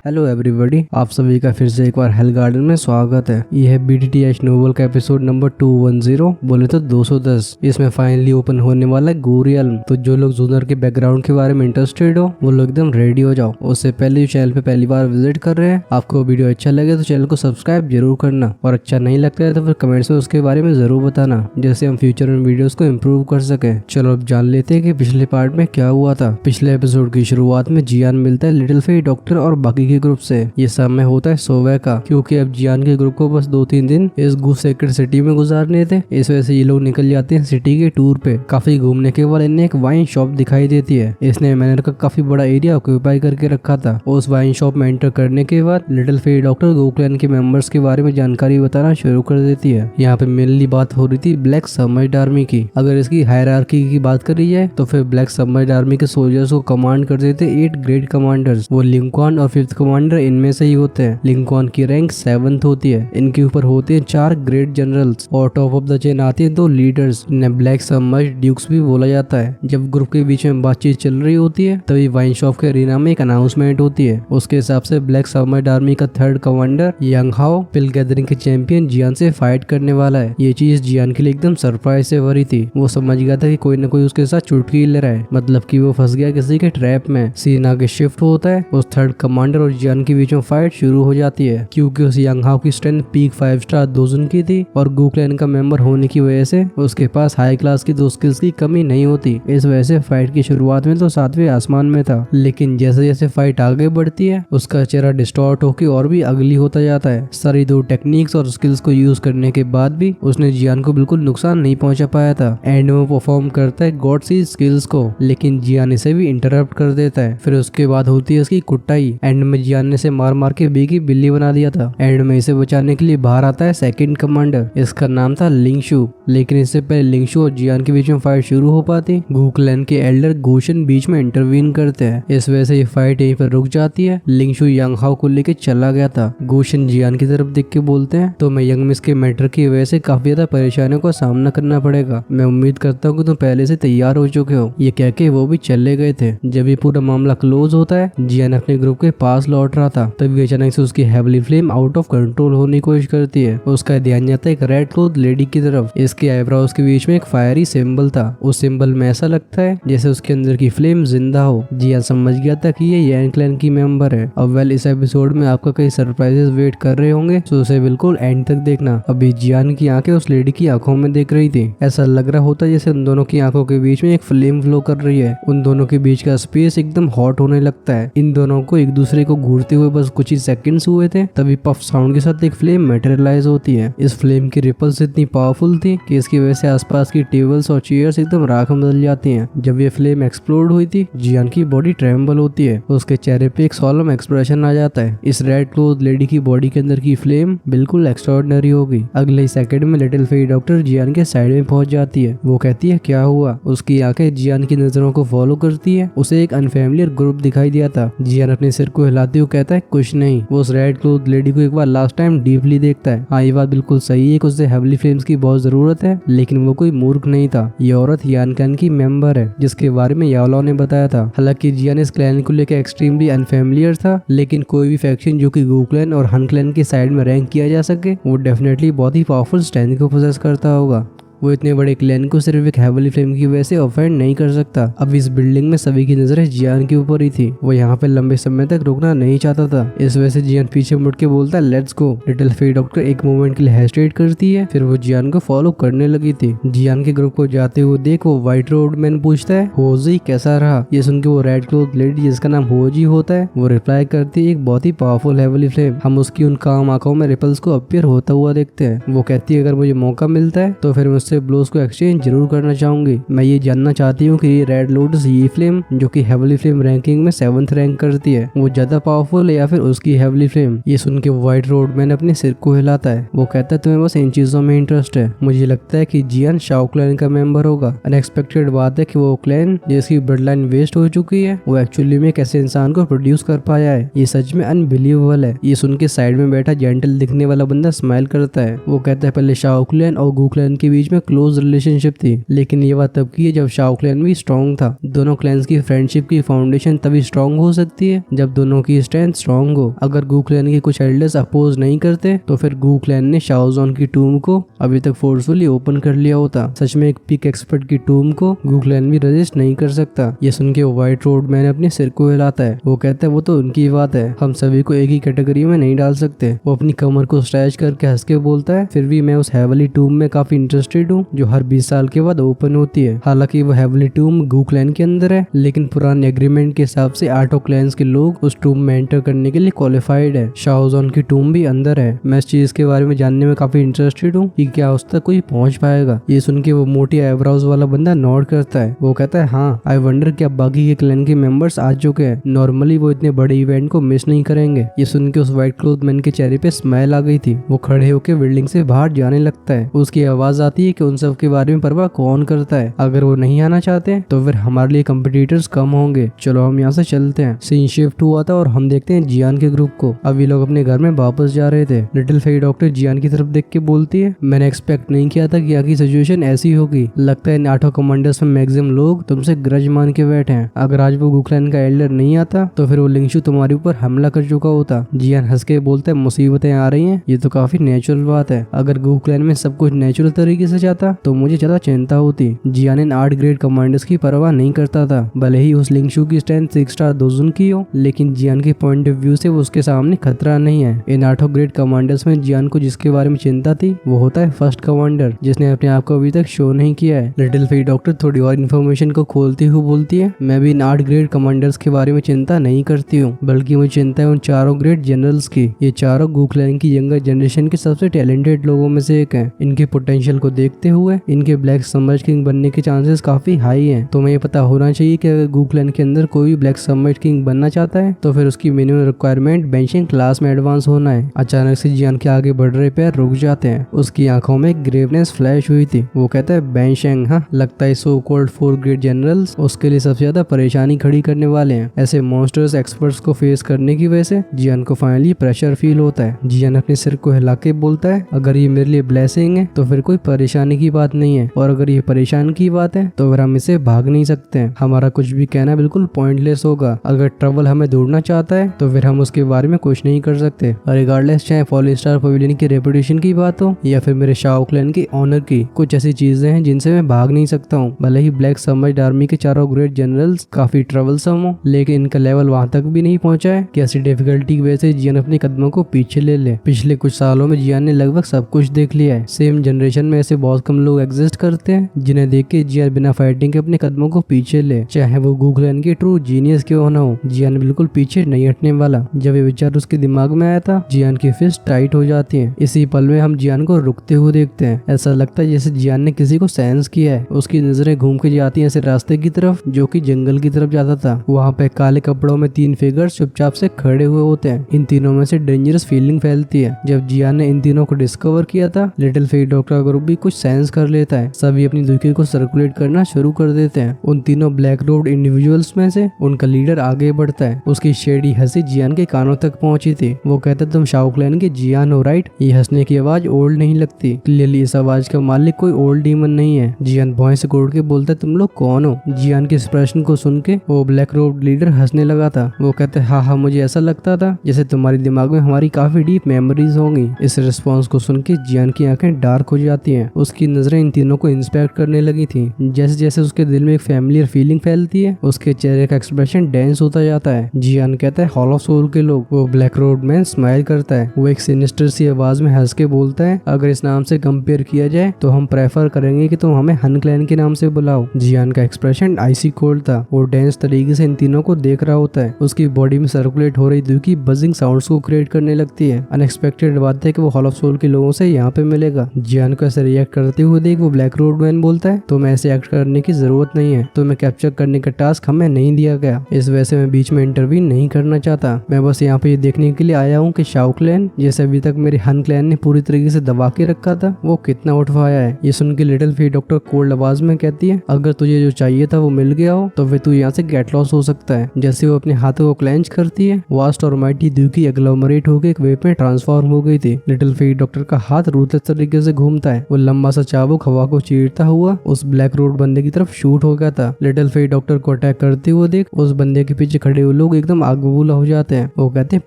Hello everybody, आप सभी का फिर से एक बार हेल गार्डन में स्वागत है। यह है BTTH नोवेल का एपिसोड नंबर 210, बोले तो 210। इसमें फाइनली ओपन होने वाला है गोरियल्म। तो जो लोग जूनर के बैकग्राउंड के बारे में इंटरेस्टेड हो वो लोग एकदम रेडी हो जाओ। उससे पहले चैनल पे पहली बार विजिट कर रहे हैं, आपको वीडियो अच्छा लगे तो चैनल को सब्सक्राइब जरूर करना, और अच्छा नहीं लगता है तो फिर कमेंट्स में उसके बारे में जरूर बताना, जैसे हम फ्यूचर में वीडियोस को इम्प्रूव कर सके। चलो अब जान लेते हैं कि पिछले पार्ट में क्या हुआ था। पिछले एपिसोड की शुरुआत में जियान मिलता है लिटिल फेई डॉक्टर और बाकी के ग्रुप से। ये समय होता है सोवे का, क्योंकि अब जियान के ग्रुप को बस 2-3 दिन इस गू सेक्रेट सिटी में गुजारने थे। इस वजह से ये लोग निकल जाते हैं सिटी के टूर पे। काफी घूमने के बाद इन्हें एक वाइन शॉप दिखाई देती है। इसने मैनर का काफी बड़ा एरिया ऑक्यूपाई करके रखा था। उस वाइन शॉप में एंटर करने के बाद लिटिल फेई डॉक्टर गो क्लैन के मेंबर्स के बारे में जानकारी बताना शुरू कर देती है। यहाँ पे मेनली बात हो रही थी ब्लैक सबमर्ज्ड आर्मी की। अगर इसकी हायरार्की की बात करी जाए तो फिर ब्लैक सबमर्ज्ड आर्मी के सोल्जर्स को कमांड कर देते 8 ग्रेट कमांडर्स। वो लिंकॉन और 5th कमांडर इनमें से ही होते हैं। लिंकॉन की रैंक 7th होती है। इनके ऊपर होते हैं 4 ग्रेट जनरल्स, और टॉप ऑफ द चेन आते हैं 2 लीडर्स, इन्हें ब्लैक सबमर्ज्ड ड्यूक्स भी बोला जाता है। जब ग्रुप के बीच में बातचीत चल रही होती है तभी वाइन शॉप के अरीना में एक अनाउंसमेंट होती है। उसके हिसाब से ब्लैक सबमर्ज्ड आर्मी का 3rd कमांडर यंग हाओ पिल गैदरिंग के चैंपियन जियान से फाइट करने वाला है। ये चीज जियान के लिए एकदम सरप्राइज से भरी थी। वो समझ गया था कि कोई न कोई उसके साथ चुटकी ले रहा है, मतलब कि वो फंस गया किसी के ट्रैप में। सीन आगे शिफ्ट होता है। उस 3rd कमांडर और जियान के बीच में फाइट शुरू हो जाती है, क्योंकि उस यंग हाओ की स्ट्रेंथ पीक 5 स्टार दोजन की थी, और गू क्लैन का मेंबर होने की वजह से उसके पास हाई क्लास की 2 स्किल्स की कमी नहीं होती। इस वजह से फाइट की शुरुआत में तो 7वें आसमान में था, लेकिन जैसे जैसे फाइट आगे बढ़ती है उसका चेहरा डिस्टॉर्ट होकर और भी अगली होता जाता है। सारी 2 टेक्निक्स और स्किल्स को यूज करने के बाद भी उसने जियान को बिल्कुल नुकसान नहीं पहुंचा पाया था। एंड में परफॉर्म करता है गॉड सी स्किल्स को, लेकिन जियान इसे भी इंटरप्ट कर देता है। फिर उसके बाद होती है उसकी कुटाई। एंड में जियान ने इसे मार मार के बी की बिल्ली बना दिया था। एंड में इसे बचाने के लिए बाहर आता है 2nd कमांडर। इसका नाम था लिंगशु, लेकिन इससे पहले लिंगशु और जियान के बीच में फाइट शुरू हो पाती गू क्लैन के एल्डर गोशन बीच में इंटरवीन करते हैं। इस वजह से ये फाइट यहीं पर रुक जाती है। लिंगशु यंग हाओ को लेके चला गया था। गोशन जियान की तरफ देख के बोलते हैं तो मैं यंग मिस के मैटर की वजह से काफी ज्यादा परेशानियों का सामना करना पड़ेगा। मैं उम्मीद करता हूँ कि तुम पहले से तैयार हो चुके हो। ये कह के वो भी चले गए थे। जब ये पूरा मामला क्लोज होता है, जियान अपने ग्रुप के पास लौट रहा था, तभी अचानक से उसकी heavily flame out of control होने की कोशिश करती है। उसका ध्यान जाता है एक रेड क्लोथ लेडी की तरफ। इसके आईब्रोज के बीच में एक फायरी सिंबल था। उस सिंबल में ऐसा लगता है जैसे उसके अंदर की फ्लेम जिंदा हो। जियान समझ गया था कि ये यांग क्लैन की मेंबर है। अब इस एपिसोड में आपका कई सरप्राइजेस वेट कर रहे होंगे, तो उसे बिल्कुल एंड तक देखना। अभी जियान की आंखें उस लेडी की आंखों में देख रही थी। ऐसा लग रहा होता जैसे उन दोनों की आंखों के बीच में एक फ्लेम फ्लो कर रही है। उन दोनों के बीच का स्पेस एकदम हॉट होने लगता है। इन दोनों को एक दूसरे को घूरते हुए बस कुछ ही सेकंड्स हुए थे, तभी पफ साउंड के साथ एक फ्लेम मटेरियलाइज होती है। इस फ्लेम की रिपल्स इतनी पावरफुल थी कि इसकी वजह से आसपास की टेबल्स और चेयर्स एकदम राख में बदल जाती हैं। जब ये फ्लेम एक्सप्लोड हुई थी, जियान की बॉडी ट्रेम्बल होती है। उसके चेहरे पे एक सॉलम एक्सप्रेशन आ जाता है। इस रेड क्लोथ लेडी की बॉडी के अंदर की फ्लेम बिल्कुल एक्स्ट्राऑर्डिनरी होगी। अगले ही सेकंड में लिटिल फेई डॉक्टर जियान के साइड में पहुंच जाती है। वो कहती है क्या हुआ। उसकी आंखें जियान की नजरों को फॉलो करती है। उसे एक अनफैमिलियर ग्रुप दिखाई दिया था। जियान अपने सिर को हिलाते हुए कहता है कुछ नहीं। वो उस रेड क्लोथ लेडी को एक बार लास्ट टाइम डीपली देखता है। हाँ, ये बात बिल्कुल सही है कि उसे हेवली फ्लेम्स की बहुत जरूरत है, लेकिन वो कोई मूर्ख नहीं था। ये औरत यान क्लैन की मेंबर है, जिसके बारे में यावलाओ ने बताया था। हालांकि जियान इस क्लैन को लेकर एक्सट्रीमली अनफैमिलियर था, लेकिन कोई भी फैक्शन जो कि गू क्लैन और हन क्लैन के साइड में रैंक किया जा सके, वो डेफिनेटली बहुत ही पावरफुल स्ट्रेंथ को पोजेस करता होगा। वो इतने बड़े क्लैन को सिर्फ एक हेवली फ्लेम की वजह से ऑफेंड नहीं कर सकता। अब इस बिल्डिंग में सभी की नजरें जियान के ऊपर ही थी। वो यहाँ पे लंबे समय तक रुकना नहीं चाहता था। इस वजह से जियान पीछे मुड़ के बोलता है let's go. Little Fei doctor एक मोमेंट के लिए हेजिटेट करती है, फिर वो जियान को फॉलो करने लगी थी। जियान के ग्रुप को जाते हुए देख वो व्हाइट रोड मैन पूछता है होजी कैसा रहा। ये सुन के वो रेड क्लोथ लेडी जिसका नाम होजी होता है, वो रिप्लाई करती है एक बहुत ही पावरफुल हेवली फ्लेम। हम उसकी उन काम आंखों में रिपल्स को अपीयर होता हुआ देखते हैं। वो कहती है अगर मुझे मौका मिलता है तो फिर मुझसे ब्लोज को एक्सचेंज जरूर करना चाहूंगी। मैं ये जानना चाहती हूँ कि ये रेड लोटस ये फ्लेम जो कि हेवली फ्लेम रैंकिंग में 7th रैंक करती है, वो ज्यादा पावरफुल है या फिर उसकी हेवली फ्लेम। ये सुन के व्हाइट रोड मैन अपने सिर को हिलाता है। वो कहता है तुम्हें बस इन चीजों में इंटरेस्ट है। मुझे लगता है कि जियान शाओ क्लैन का मेंबर होगा। अनएक्सपेक्टेड बात है कि वो क्लैन जिसकी ब्लड लाइन वेस्ट हो चुकी है, वो एक्चुअली में कैसे इंसान को प्रोड्यूस कर पाया है। ये सच में अनबिलीवेबल है। ये सुन के साइड में बैठा जेंटल दिखने वाला बंदा स्माइल करता है। वो कहता है पहले शाओ क्लैन और गू क्लैन के बीच में क्लोज रिलेशनशिप थी, लेकिन ये बात तब की है जब शाओ क्लैन भी स्ट्रॉन्ग था। दोनों क्लैंस की फ्रेंडशिप की फाउंडेशन तभी स्ट्रॉन्ग हो सकती है जब दोनों की स्ट्रेंथ स्ट्रॉन्ग हो। अगर गू क्लैन के कुछ एल्डर्स अपोज नहीं करते तो फिर गू क्लैन ने शाओजोन की टूम को अभी तक फोर्सफुली ओपन कर लिया होता। सच में एक पिक एक्सपर्ट की टूम को गू क्लैन भी रजिस्ट नहीं कर सकता। ये सुन के व्हाइट रोड मैन अपने सिर को हिलाता है। वो कहता है वो तो उनकी बात है, हम सभी को एक ही कैटेगरी में नहीं डाल सकते। वो अपनी कमर को स्ट्रेच करके हंस के बोलता है, फिर भी मैं उस हेवली टूम में काफी इंटरेस्टेड हूँ जो हर 20 साल के बाद ओपन होती है। हालांकि वो हेवली टूम गू क्लैन के अंदर है, लेकिन पुराने एग्रीमेंट के हिसाब से 8 क्लैंस के लोग उस टूम में एंटर करने के लिए क्वालिफाइड है। शाओजोन की टूम भी अंदर है। मैं इस चीज के बारे में जानने में काफी इंटरेस्टेड हूँ कि क्या उस तक कोई पहुंच पाएगा। ये सुन के वो मोटी आईब्रोज वाला बंदा नोट करता है। वो कहता है हाँ, आई वंडर क्या बाकी के क्लैन के मेंबर्स आ चुके हैं। नॉर्मली वो इतने बड़े इवेंट को मिस नहीं करेंगे। ये सुन के उस व्हाइट क्लोथ मैन के चेहरे पे स्माइल आ गई थी। वो खड़े होकर बिल्डिंग से बाहर जाने लगता है। उसकी आवाज आती है कि उन सब के बारे में परवाह कौन करता है। अगर वो नहीं आना चाहते तो फिर हमारे लिए कंपटीटर्स कम होंगे। चलो हम यहाँ से चलते हैं। सीन शिफ्ट हुआ था और हम देखते हैं जियान के ग्रुप को। अब ये लोग अपने घर में वापस जा रहे थे। लिटिल फेरी डॉक्टर जियान की तरफ देख के बोलती है, मैंने एक्सपेक्ट नहीं किया था कि आगे सिचुएशन ऐसी होगी। लगता है इन 8 कमांडर्स में मैक्सिमम लोग तुमसे ग्रज मान के बैठे हैं। अगर आज वो गू क्लैन का एल्डर नहीं आता तो फिर वो लिंगशु तुम्हारे ऊपर हमला कर चुका होता। जियान हंस के बोलता है, मुसीबतें आ रही हैं, ये तो काफी नेचुरल बात है। अगर गू क्लैन में सब कुछ नेचुरल तरीके से जाता तो मुझे ज्यादा चिंता होती। जियान इन 8 ग्रेड कमांडर्स की परवाह नहीं करता था, भले ही उस लिंगशु की स्ट्रेंथ 6 स्टार दोजुन की हो, लेकिन जियान के पॉइंट ऑफ व्यू से वो उसके सामने खतरा नहीं है। इन 8 ग्रेड कमांडर्स में जियान को जिसके बारे में चिंता थी वो होता है फर्स्ट कमांडर, जिसने अपने आप को अभी तक शो नहीं किया है। लिटिल फेरी डॉक्टर थोड़ी और इन्फॉर्मेशन को खोलती हुई बोलती है, मैं भी इन 8 ग्रेड कमांडर्स के बारे में चिंता नहीं करती हूँ, बल्कि मुझे चिंता है उन 4 ग्रेड जनरल्स की। ये चारों गू क्लैन की यंगर जनरेशन के सबसे टैलेंटेड लोगों में से एक है। इनके पोटेंशियल को देखते हुए इनके ब्लैक सबमर्ज किंग बनने के चांसेस काफी हाई हैं। तुम्हें ये पता होना चाहिए कि अगर गू क्लैन के अंदर कोई ब्लैक सबमर्ज किंग बनना चाहता है तो फिर उसकी मिनिमम रिक्वायरमेंट बेंशिंग क्लास में एडवांस होना है। अचानक से जियान के आगे बढ़ रहे पैर रुक जाते हैं। उसकी आंखों में ग्रेवनेस फ्लैश हुई थी। वो कहता है, बेंशिंग, हाँ लगता है सो कॉल्ड 4 ग्रेड जनरल्स उसके लिए सबसे ज्यादा परेशानी खड़ी करने वाले हैं। ऐसे मॉन्स्टर्स एक्सपर्ट्स को फेस करने की वजह से जियान को फाइनली प्रेशर फील होता है। जियान अपने सिर को हिला के बोलता है, अगर ये मेरे लिए ब्लेसिंग है तो फिर कोई परेशानी की बात नहीं है, और अगर ये परेशान की बात है तो फिर हम इसे भाग नहीं सकते हैं। हमारा कुछ भी कहना बिल्कुल पॉइंटलेस होगा। अगर ट्रबल हमें ढूंढना चाहता है तो फिर हम उसके बारे में कुछ नहीं कर सकते। रिगार्डलेस चाहे फॉलिंग स्टार पवेलियन की रेपुटेशन की बात हो या फिर मेरे शाओ क्लैन की ऑनर की, कुछ ऐसी चीजें हैं जिनसे मैं भाग नहीं सकता हूँ। भले ही ब्लैक सबमर्ज्ड आर्मी के 4 ग्रेट जनरल्स काफी ट्रबलसम हो, लेकिन इनका लेवल वहां तक भी नहीं पहुंचा है कि ऐसी डिफिकल्टी की वजह से जियान अपने कदमों को पीछे ले ले। पिछले कुछ सालों में जियान ने लगभग सब कुछ देख लिया है। सेम जनरेशन में ऐसे बहुत कम लोग एग्जिस्ट करते हैं जिन्हें देख के जियान बिना फाइटिंग के अपने कदमों को पीछे ले, चाहे वो गू क्लैन के ट्रू जीनियस क्यों ना हो। जियान बिल्कुल पीछे नहीं हटने वाला। जब ये विचार उसके दिमाग में आया था, जियान की फिस्ट टाइट हो जाती है। इसी पल में हम जियान को रुकते हुए देखते हैं। ऐसा लगता है जैसे जियान ने किसी को सेंस किया है। उसकी नजरें घूम के जाती हैं ऐसे रास्ते की तरफ जो कि जंगल की तरफ जाता था। वहाँ पे काले कपड़ों में 3 फिगर्स चुपचाप से खड़े हुए होते हैं। इन तीनों में से डेंजरस फीलिंग फैलती है। जब जियान ने इन तीनों को डिस्कवर किया था, लिटिल फेरी डॉक्टर का ग्रुप भी कुछ सेंस कर लेता है। सभी अपनी दुखी को सर्कुलेट करना शुरू कर देते हैं। उन तीनों ब्लैक रोड इंडिविजुअल्स में से उनका लीडर आगे बढ़ता है। उसकी शेडी हंसी जियान के कानों तक पहुंची थी। वो कहता, तुम शाओ क्लैन के जियान हो राइट? ये हंसने की आवाज ओल्ड नहीं लगती। क्लियरली इस आवाज का मालिक कोई ओल्ड डीमन नहीं है। जियान भौं से घूर के बोलता है, तुम लोग कौन हो? जियान के एक्सप्रेशन को सुन के वो ब्लैक रोड लीडर हंसने लगा था। वो कहते, हाँ मुझे ऐसा लगता था जैसे तुम्हारे दिमाग में हमारी काफी डीप मेमोरीज होंगी। इस रिस्पॉन्स को सुन के जियान की आंखें डार्क हो जाती हैं। उसकी नजरें इन तीनों को इंस्पेक्ट करने लगी थी। जैसे जैसे उसके दिल में एक फैमिलियर फीलिंग फैलती है, उसके चेहरे का एक्सप्रेशन डेंस होता जाता है। जियान कहता है, हॉल ऑफ सोल के लोग। वो ब्लैक रोड मैन स्माइल करता है। वो एक सिनिस्टर सी आवाज में हंस के बोलता है, अगर इस नाम से कंपेयर किया जाए तो हम प्रेफर करेंगे कि तुम हमें हन क्लैन के नाम से बुलाओ। जियान का एक्सप्रेशन आइसी कोल्ड था। वो डेंस तरीके से इन तीनों को देख रहा होता है। उसकी बॉडी में सर्कुलेट हो रही की बजिंग साउंड्स को क्रिएट करने लगती है। अनएक्सपेक्टेड बात है कि वो हॉल ऑफ सोल के लोगों से यहाँ पे मिलेगा। जियान को ऐसे रिएक्ट करते हुए देख वो ब्लैक रोड मैन बोलता है, तो मैं ऐसे एक्ट करने की जरूरत नहीं है। तो मैं कैप्चर करने का टास्क हमें नहीं दिया गया। इस वजह से मैं बीच में इंटरव्यू नहीं करना चाहता। मैं बस यहाँ पे ये देखने के लिए आया हूँ कि शाओ क्लैन, जैसे अभी तक मेरे हन क्लैन ने पूरी तरीके से दबा के रखा था, वो कितना उठ पाया है। ये सुन के लिटिल फेरी डॉक्टर कोल्ड आवाज में कहती है, अगर तुझे जो चाहिए था वो मिल गया हो तो फिर तू यहाँ से गेट लॉस हो सकता है। जैसे वो अपने हाथों को क्लेंच करती है, वास्ट और माइटी दुखी एग्लोमरेट होकर एक वेव में ट्रांसफॉर्म हो गई थी। लिटिल फेरी डॉक्टर का हाथ रूथलेस तरीके से घूमता है। वो लंबा लंबा सा चाबुक हवा को चीरता हुआ उस ब्लैक रोड बंदे की तरफ शूट हो गया था। लिटिल फेट डॉक्टर को अटैक करते हुए देख उस बंदे के पीछे खड़े हुए लोग एकदम आग बबूला हो जाते हैं। वो कहते हैं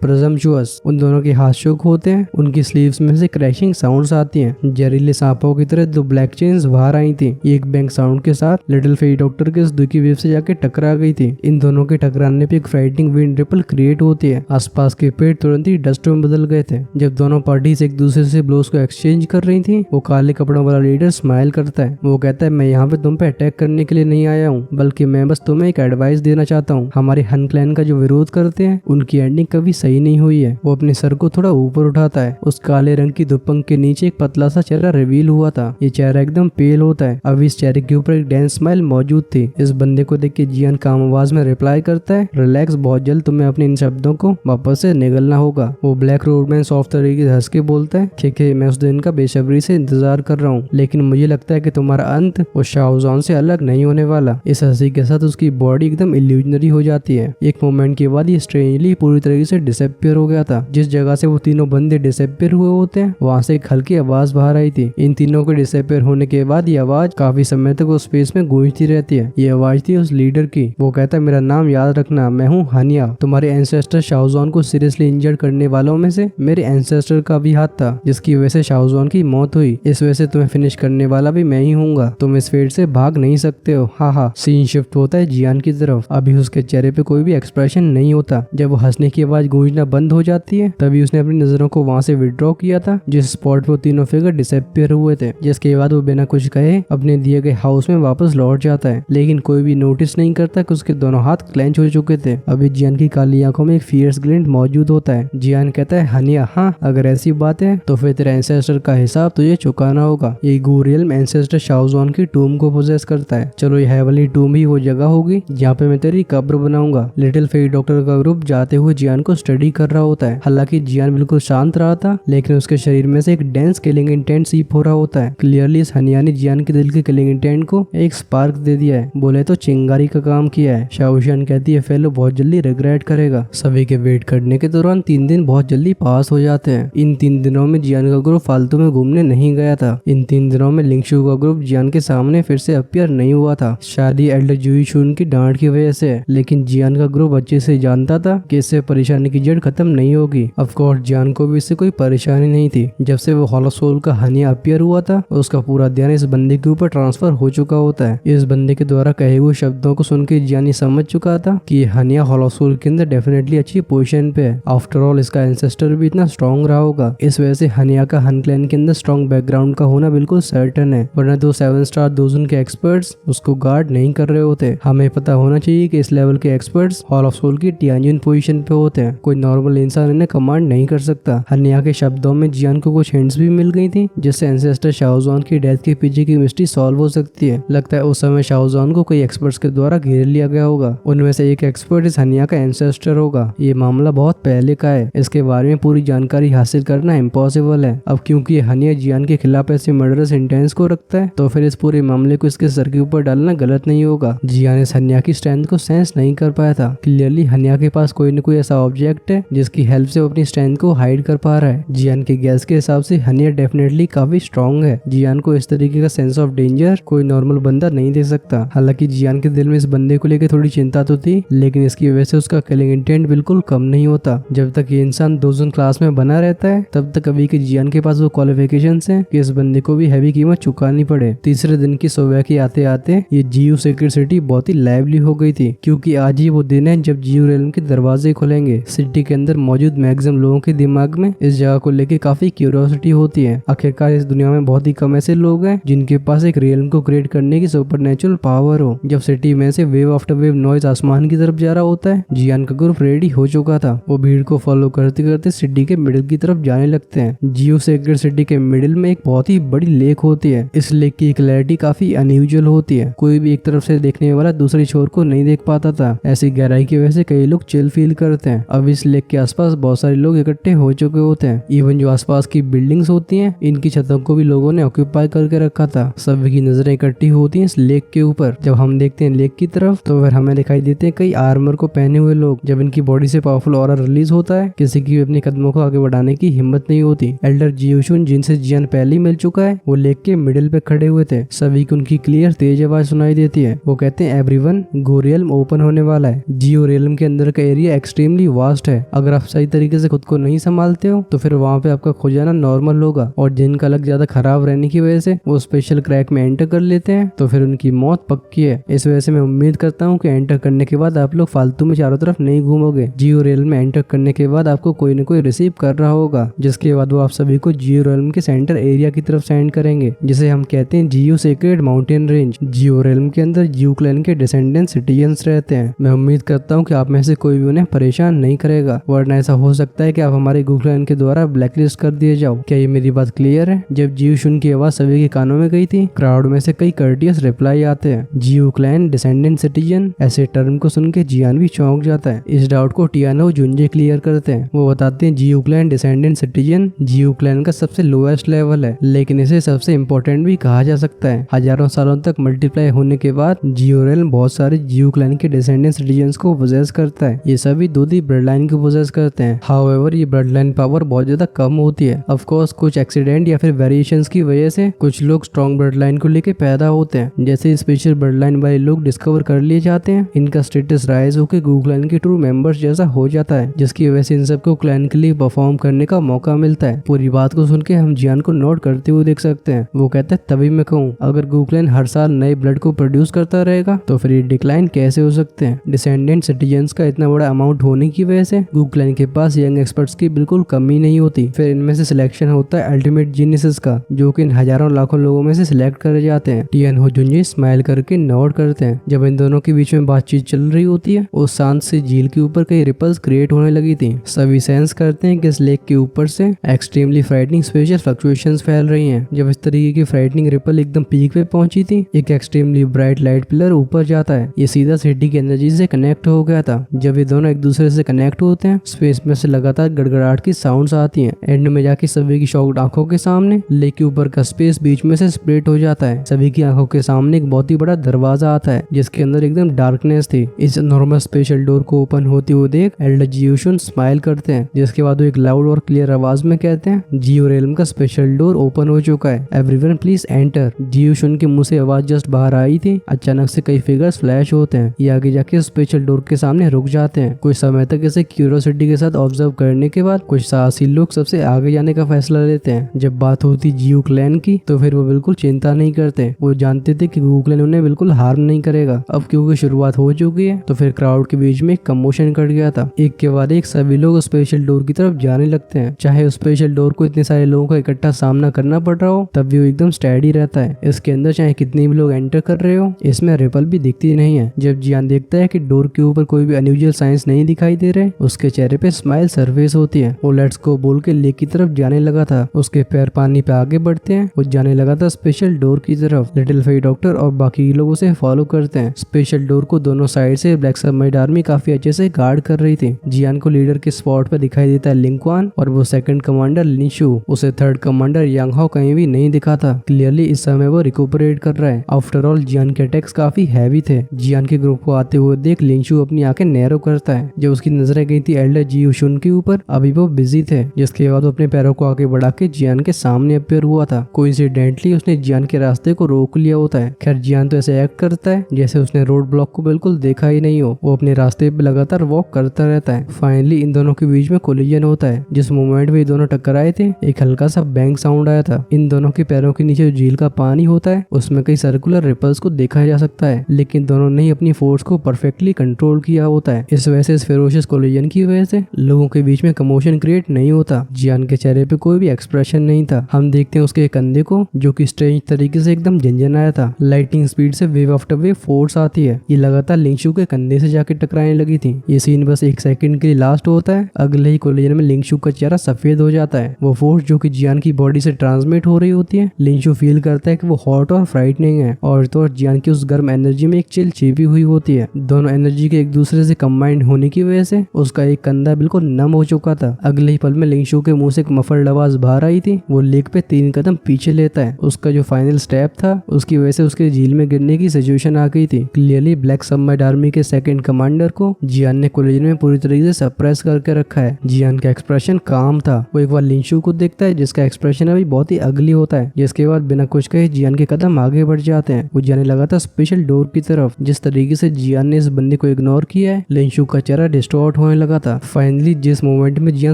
प्रेजम्पचुअस। उन दोनों के हाथ शोक होते हैं, उनकी स्लीव्स में से क्रैशिंग साउंड्स आती हैं। जहरीले सांपों की तरह दो ब्लैक चेन्स बाहर आई थी। एक बैंक साउंड के साथ लिटिल फेट डॉक्टर के उस दुखी वेव से जाके टकरा गई थी। इन दोनों के टकराने पे एक फ्राइटनिंग विंड रिपल क्रिएट होती है। आसपास के पेड़ तुरंत ही डस्ट में बदल गए थे। जब दोनों पार्टीज एक दूसरे से ब्लोज को एक्सचेंज कर रही थी, वो काले कपड़ों वाला लीडर स्माइल करता है। वो कहता है मैं यहाँ पे तुम पे अटैक करने के लिए नहीं आया हूँ, बल्कि मैं बस तुम्हें एक एडवाइस देना चाहता हूँ। हमारे हन क्लैन का जो विरोध करते हैं उनकी एंडिंग कभी सही नहीं हुई है। वो अपने सर को थोड़ा ऊपर उठाता है। उस काले रंग की दुपंग के नीचे एक पतला सा चेहरा रिवील हुआ था। ये चेहरा एकदम पेल होता है। अब इस चेहरे के ऊपर एक डेंस स्माइल मौजूद थी। इस बंदे को देख के जियान काम आवाज में रिप्लाई करता है, रिलैक्स, बहुत जल्द तुम्हें अपने इन शब्दों को वापस से निगलना होगा। वो ब्लैक रोडमैन सॉफ्ट तरीके से हंस के बोलता है, ठीक है, मैं उस दिन का बेसब्री से इंतजार कर रहा हूँ, लेकिन मुझे लगता है कि तुम्हारा अंत उस शाओजॉन से अलग नहीं होने वाला। इस हंसी के साथ उसकी बॉडी एकदम इल्यूजनरी हो जाती है। एक मोमेंट के बाद ये स्ट्रेंजली पूरी तरीके से डिसअपियर हो गया था। जिस जगह से वो तीनों बंदे डिसअपियर हुए होते हैं वहाँ से एक हल्की आवाज बाहर आई थी। इन तीनों के डिसअपियर होने के बाद ये आवाज काफी समय तक उस स्पेस में गूंजती रहती है। ये आवाज थी उस लीडर की। वो कहता है, मेरा नाम याद रखना, मैं हूँ हानिया। तुम्हारे एंसेस्टर शाओजॉन को सीरियसली इंजर्ड करने वालों में से मेरे एंसेस्टर का भी हाथ था, जिसकी वजह से शाओजॉन की मौत हुई। इस वजह से तुम्हें फिनिश करने वाला भी मैं ही हूँगा। तुम इस फेट से भाग नहीं सकते हो। हा। सीन शिफ्ट होता है जियान की तरफ। अभी उसके चेहरे पे कोई भी एक्सप्रेशन नहीं होता। जब वो हंसने की आवाज गूंजना बंद हो जाती है तभी उसने अपनी नजरों को वहाँ से विड्रॉ किया था जिस स्पॉट पे वो तीनों फिगर डिसअपियर हुए थे। जिसके बाद वो बिना कुछ कहे अपने दिए गए हाउस में वापस लौट जाता है, लेकिन कोई भी नोटिस नहीं करता कि उसके दोनों हाथ क्लेंच हो चुके थे। अभी जियान की काली आंखों में एक फियर्स ग्लिंट मौजूद होता है। जियान कहता है, हानिया, हाँ, अगर ऐसी बात है तो फिर तेरे एंसेस्टर का हिसाब तुझे चुकाना होगा। ये गोरियल एंसेस्टर शाओजॉन की टूम को पोजेस करता है। चलो, ये हेवनली टूम ही वो जगह होगी जहाँ पे मैं तेरी कब्र बनाऊंगा। लिटिल फेट डॉक्टर का ग्रुप जाते हुए जियान को स्टडी कर रहा होता है। हालांकि जियान बिल्कुल शांत रहा था, लेकिन उसके शरीर में से एक डेंस किलिंग इंटेंट सीप हो रहा होता है। क्लियरली इस हनिया ने जियान के दिल के किलिंग इंटेंट को एक स्पार्क दे दिया है। बोले तो चिंगारी का काम किया है। शाओशियन कहती है, फेलो बहुत जल्दी रिग्रेट करेगा। सभी के वेट करने के दौरान 3 दिन बहुत जल्दी पास हो जाते हैं। इन 3 दिनों में जियान का ग्रुप फालतू में घूमने नहीं गया था। इन 3 दिनों में लिंगशु का ग्रुप जियान के सामने फिर से अपीयर नहीं हुआ था। शायद ही एल्डर जुईशुन की डांट की वजह से, लेकिन जियान का ग्रुप अच्छे से जानता था कि इससे परेशानी की जड़ खत्म नहीं होगी। ऑफ कोर्स जियान को भी इससे कोई परेशानी नहीं थी। जब से वो हॉलो सोल का हनिया अपीयर हुआ था उसका पूरा ध्यान इस बंदे के ऊपर ट्रांसफर हो चुका होता है। इस बंदे के द्वारा कहे हुए शब्दों को सुन के जियान समझ चुका था कि हनिया हॉलो सोल के अंदर डेफिनेटली अच्छी पोजीशन पे है। आफ्टर ऑल इसका एंसेस्टर भी इतना स्ट्रॉन्ग रहा होगा। इस वजह से हनिया का हन क्लैन के अंदर स्ट्रॉन्ग बैकग्राउंड का होना बिल्कुल सर्टेन है, वरना तो 7 स्टार दोजन के एक्सपर्ट्स उसको गार्ड नहीं कर रहे होते। हमें पता होना चाहिए कि इस लेवल के एक्सपर्ट्स हॉल ऑफ सोल की टियानजिन पोजीशन पे होते हैं। कोई नॉर्मल इंसान इन्हें कमांड नहीं कर सकता। हनिया के शब्दों में जियान को कुछ हिंट्स भी मिल गई थी जिससे एंसेस्टर शाओजॉन की डेथ के पीछे की मिस्ट्री सॉल्व हो सकती है। लगता है उस समय शाओजॉन को कोई एक्सपर्ट्स के द्वारा घेर लिया गया होगा। उनमें से एक एक्सपर्ट इस हनिया का एंसेस्टर होगा। ये मामला बहुत पहले का है, इसके बारे में पूरी जानकारी हासिल करना इम्पॉसिबल है। अब क्योंकि हनिया जियान के खिलाफ ऐसे मर्डरस इंटेंस को रखता है तो फिर इस पूरे मामले को इसके सर के ऊपर डालना गलत नहीं होगा। जियान इस हनिया की स्ट्रेंथ को सेंस नहीं कर पाया था। क्लियरली हनिया के पास कोई न कोई ऐसा ऑब्जेक्ट है जिसकी हेल्प से वो अपनी स्ट्रेंथ को हाइड कर पा रहा है। जियान के गैस के हिसाब से हनिया डेफिनेटली काफी स्ट्रॉन्ग है। जियान को इस तरीके का सेंस ऑफ डेंजर कोई नॉर्मल बंदा नहीं दे सकता। हालांकि जियान के दिल में इस बंदे को लेकर थोड़ी चिंता तो थी, लेकिन इसकी वजह से उसका किलिंग इंटेंट बिल्कुल कम नहीं होता। जब तक ये इंसान दोजन क्लास में बना रहता है तब तक अभी के जियान के पास वो क्वालिफिकेशन है कि इस बंदे को भी हैवी कीमत चुकानी पड़े। तीसरे दिन की सुबह के आते आते ये जीयू सीक्रेट सिटी बहुत ही लाइवली हो गई थी, क्योंकि आज ही वो दिन है जब जीयू रेलम के दरवाजे खुलेंगे। सिटी के अंदर मौजूद मैक्सिमम लोगों के दिमाग में इस जगह को लेकर काफी क्यूरियोसिटी होती है। आखिरकार इस दुनिया में बहुत ही कम ऐसे लोग हैं जिनके पास एक रियल्म को क्रिएट करने की सुपरनेचुरल पावर हो। जब सिटी में से वेव आफ्टर वेव नॉइज आसमान की तरफ जा रहा होता है, जियान का ग्रुप रेडी हो चुका था। वो भीड़ को फॉलो करते करते सिटी के मिडिल की तरफ जाने लगते हैं। जीयू सीक्रेट सिटी के मिडिल में एक बहुत ही बड़ी लेक होती है। इस लेक की क्लैरिटी काफी अनयूजुअल होती है। कोई भी एक तरफ से देखने वाला दूसरी छोर को नहीं देख पाता था। ऐसी गहराई की वजह से कई लोग चिल फील करते हैं। अब इस लेक के आसपास बहुत सारे लोग इकट्ठे हो चुके होते हैं। इवन जो आसपास की बिल्डिंग्स होती हैं, इनकी छतों को भी लोगों ने ऑक्यूपाई करके रखा था। सभी की नजरें इकट्ठी होती हैं इस लेक के ऊपर। जब हम देखते हैं लेक की तरफ तो फिर हमें दिखाई देते हैं कई आर्मर को पहने हुए लोग। जब इनकी बॉडी से पावरफुल ऑरा रिलीज होता है, किसी की भी अपने कदमों को आगे बढ़ाने की हिम्मत नहीं होती। एल्डर जियोशुन, जिनसे जियान पहले ही मिल चुका है वो लेक के मिडिल पे खड़े हुए थे। सभी को उनकी क्लियर तेज आवाज सुनाई देती है। वो कहते हैं एवरीवन, गो रियल्म ओपन होने वाला है। जियो रियल्म के अंदर का एरिया एक्सट्रीमली वास्ट है। अगर आप सही तरीके से खुद को नहीं संभालते हो तो फिर वहाँ पे आपका खो जाना नॉर्मल होगा, और जिनका लक ज्यादा खराब रहने की वजह से वो स्पेशल क्रैक में एंटर कर लेते हैं तो फिर उनकी मौत पक्की है। इस वजह से मैं उम्मीद करता हूँ कि एंटर करने के बाद आप लोग फालतू में चारों तरफ नहीं घूमोगे। जियो रियल्म में एंटर करने के बाद आपको कोई न कोई रिसीव कर रहा होगा, जिसके बाद वो आप सभी को जियो रियल्म के सेंटर एरिया की तरफ सेंड करेंगे, जिसे हम कहते हैं जियो सेक्रेड माउंटेन रेंज। जियो रियल्म के अंदर जियो क्लैन के डिसेंडेंट सिटीजन्स रहते हैं। मैं उम्मीद करता हूँ कि आप में से कोई भी उन्हें परेशान नहीं करेगा, वरना ऐसा हो सकता है कि आप हमारे गो क्लैन के द्वारा ब्लैकलिस्ट कर दिए जाओ। क्या ये मेरी बात क्लियर है? जब जियो शुन की आवाज सभी के कानों में गई थी, क्राउड में से कई कर्टियस रिप्लाई आते हैं, जियो क्लैन डिसेंडेंट सिटीजन। ऐसे टर्म को सुन के जियान भी चौंक जाता है। इस डाउट को टियाना और जुंजे क्लियर करते हैं। वो बताते हैं जियो क्लैन डिसेंडेंट सिटीजन जियो क्लैन का सबसे लोएस्ट लेवल है, लेकिन इसे सबसे इम्पोर्टेंट भी कहा जा सकता है। हजारों सालों तक मल्टीप्लाई होने के बाद जियो रियल्म बहुत सारे जियो क्लैन के डिसेंडेंट सिटीजन्स को पोजेस करता है। ये सभी दूधी ब्लड लाइन को पोजेस करते हैं। हाउएवर ये ब्लड लाइन पावर बहुत ज्यादा कम होती है। ऑफ कोर्स कुछ एक्सीडेंट या फिर वेरिएशंस की वजह से कुछ लोग स्ट्रॉन्ग ब्लड लाइन को लेके पैदा होते हैं। जैसे स्पेशल ब्लड लाइन वाले लोग डिस्कवर कर लिए जाते हैं, इनका स्टेटस राइज होकर गो क्लैन के ट्रू मेंबर्स जैसा हो जाता है, जिसकी वजह से इन सबको क्लैन के लिए परफॉर्म करने का मौका मिलता है। पूरी बात को सुन के हम जियान को नोट करते हुए देख सकते हैं। वो कहते हैं तभी मैं कहूँ, अगर गो क्लैन हर साल नए ब्लड को प्रोड्यूस करता रहेगा तो फिर ये डिक्लाइन कैसे हो सकते हैं। डिसेंडेंट सिटीजन्स का इतना बड़ा अमाउंट होने की वजह से गो क्लैन के पास यंग एक्सपर्ट्स की बिल्कुल कमी नहीं होती। फिर इनमें से सिलेक्शन होता है अल्टीमेट जीनियसेस का, जो कि इन हजारों लाखों लोगों में से सिलेक्ट करे जाते हैं। टियन हो जुंजी स्माइल करके नोट करते हैं। जब इन दोनों के बीच में बातचीत चल रही होती है, उस शांत से झील के ऊपर कई रिपल्स क्रिएट होने लगी थी। सभी सेंस करते हैं कि इस लेक के ऊपर से एक्सट्रीमली फ्राइटनिंग स्पेशल फ्लक्चुएशंस फैल रही हैं। जब इस तरीके की फ्राइटनिंग रिपल एकदम पीक पे पहुंची थी, एक एक्सट्रीमली ब्राइट लाइट पिलर ऊपर जाता है। ये सीधा सिटी की एनर्जी से कनेक्ट हो गया था। जब ये दोनों एक दूसरे से कनेक्ट होते हैं, स्पेस में से लगातार गड़गड़ाहट की साउंड्स आती हैं। एंड में जाके सभी की शॉक्ड आंखों के सामने लेक के ऊपर का स्पेस बीच में से स्प्लिट हो जाता है। सभी की आंखों के सामने एक बहुत ही बड़ा दरवाजा आता है, जिसके अंदर एकदम डार्कनेस थी। इस नॉर्मल स्पेशल डोर को ओपन होते हुए देख एल्डर जियो शुन स्माइल करते हैं, जिसके बाद वो एक लाउड और क्लियर आवाज में कहते हैं जियो रियल्म का स्पेशल डोर ओपन हो चुका है, एवरीवन प्लीज एंटर। जियो शुन के मुंह से आवाज जस्ट बाहर आई थी, अचानक से कई फिगर्स फ्लैश होते हैं। ये आगे जाके स्पेशल डोर के सामने रुक जाते हैं। कुछ समय तक इसे क्यूरियोसिटी के साथ ऑब्जर्व करने के बाद कुछ साहसी लोग सबसे आगे जाने का फैसला लेते हैं। जब बात होती जियो क्लैन की तो फिर वो बिल्कुल चिंता नहीं करते। वो जानते थे कि गो क्लैन उन्हें बिल्कुल हार्म नहीं करेगा। अब क्योंकि शुरुआत हो चुकी है तो फिर क्राउड के बीच में एक कमोशन कट गया था। एक के बाद एक सभी लोग स्पेशल डोर की तरफ जाने लगते हैं। चाहे स्पेशल डोर को इतने सारे लोगों का इकट्ठा सामना करना पड़ रहा हो, तब भी वो एकदम स्टैडी रहता है। इसके अंदर चाहे कितने भी लोग एंटर कर रहे हो, इसमें रिपल भी दिखती नहीं है। जब जियान देखता है कि डोर के ऊपर कोई भी अनयूजुअल साइंस नहीं दिखाई दे रहे, उसके चेहरे पे स्माइल सरफेस होती है। वो लेट्स गो बोल के लेक की तरफ जाने लगा था। उसके पैर पानी पे आगे बढ़ते हैं। वो जाने लगा था स्पेशल डोर की तरफ। लिटिल फेई डॉक्टर और बाकी लोग उसे फॉलो करते हैं। स्पेशल डोर को दोनों साइड से ब्लैक सबमरीन आर्मी काफी अच्छे से गार्ड कर रही थी। जियान को लीडर के स्पॉट पे दिखाई देता है लिंक्वान, और वो सेकंड कमांडर लिनशु। उसे थर्ड कमांडर यांग हाओ कहीं भी नहीं दिखा था। क्लियरली इस समय वो रिकूपरेट कर रहा है। आफ्टर ऑल जियान के अटैक्स काफी हैवी थे। जियान के ग्रुप को आते हुए देख लिनशु अपनी आंखें नैरो करता है। जब उसकी नजरें गई थी एल्डर जियो शुन के ऊपर, अभी वो बिजी थे। जिसके बाद वो अपने पैरों को आगे बढ़ा के जियान के सामने अपेयर हुआ था। कोइंसिडेंटली उसने जियान के रास्ते को रोक लिया होता है। खैर जियान तो ऐसे एक्ट करता है जैसे उसने रोड ब्लॉक को बिल्कुल देखा ही नहीं हो। वो अपने रास्ते पे लगातार वॉक करता रहता है। फाइनली इन दोनों के बीच में कोलिजन होता है। जिस मोमेंट में ये दोनों टकराए थे, एक हल्का सा बैंग साउंड आया था। इन दोनों के पैरों के नीचे जो झील का पानी होता है, उसमें कई सर्कुलर रिपल्स को देखा जा सकता है, लेकिन दोनों ने अपनी फोर्स को परफेक्टली कंट्रोल किया होता है। इस वजह से इस फेरोशियस कोलिजन की वजह से लोगों के बीच में कमोशन क्रिएट नहीं होता। जियान के चेहरे पे कोई भी एक्सप्रेशन नहीं था। हम देखते हैं उसके कंधे को, जो कि स्ट्रेंज तरीके से एकदम झंझनाया था। लाइटिंग स्पीड से वेव आफ्टर वेव फोर्स आती है। ये लगातार लिंगशु के कंधे से जाके टकराने लगी थी। ये सीन बस एक सेकंड के लिए लास्ट होता है। अगले ही कोलिजन में लिंगशु का चेहरा सफेद हो जाता है। वो फोर्स जो कि जियान की बॉडी से ट्रांसमिट हो रही होती है, लिंगशु फील करता है कि वो हॉट और फ्राइटनिंग है, और तो जियान की उस गर्म एनर्जी में एक चिल छिपी हुई होती है। दोनों एनर्जी के एक दूसरे से कंबाइंड होने की वजह से उसका एक कंधा बिल्कुल नम हो चुका था। अगले ही पल में लिंगशु के मुंह से एक मफल्ड आवाज बाहर आई थी। वो लेक पे 3 कदम पीछे लेता है। उसका जो फाइनल स्टेप था, उसकी वजह से उसके झील में गिरने की सिचुएशन आ गई थी। क्लियरली ब्लैक सबमरीन आर्मी के सेकंड कमांडर को जियान ने कोलिजन में पूरी तरीके से सप्रेस करके रखा है। जियान का एक्सप्रेशन काम था। वो एक बार लिंगशु को देखता है, जिसका एक्सप्रेशन अभी बहुत ही अगली होता है, जिसके बाद बिना कुछ कहे जियान के कदम आगे बढ़ जाते हैं। वो जाने लगा था स्पेशल डोर की तरफ। जिस तरीके से जियान ने इस बंदे को इग्नोर किया है, लिंशु का चेहरा डिस्टॉर्ट होने लगा था। फाइनली जिस मोमेंट में जियान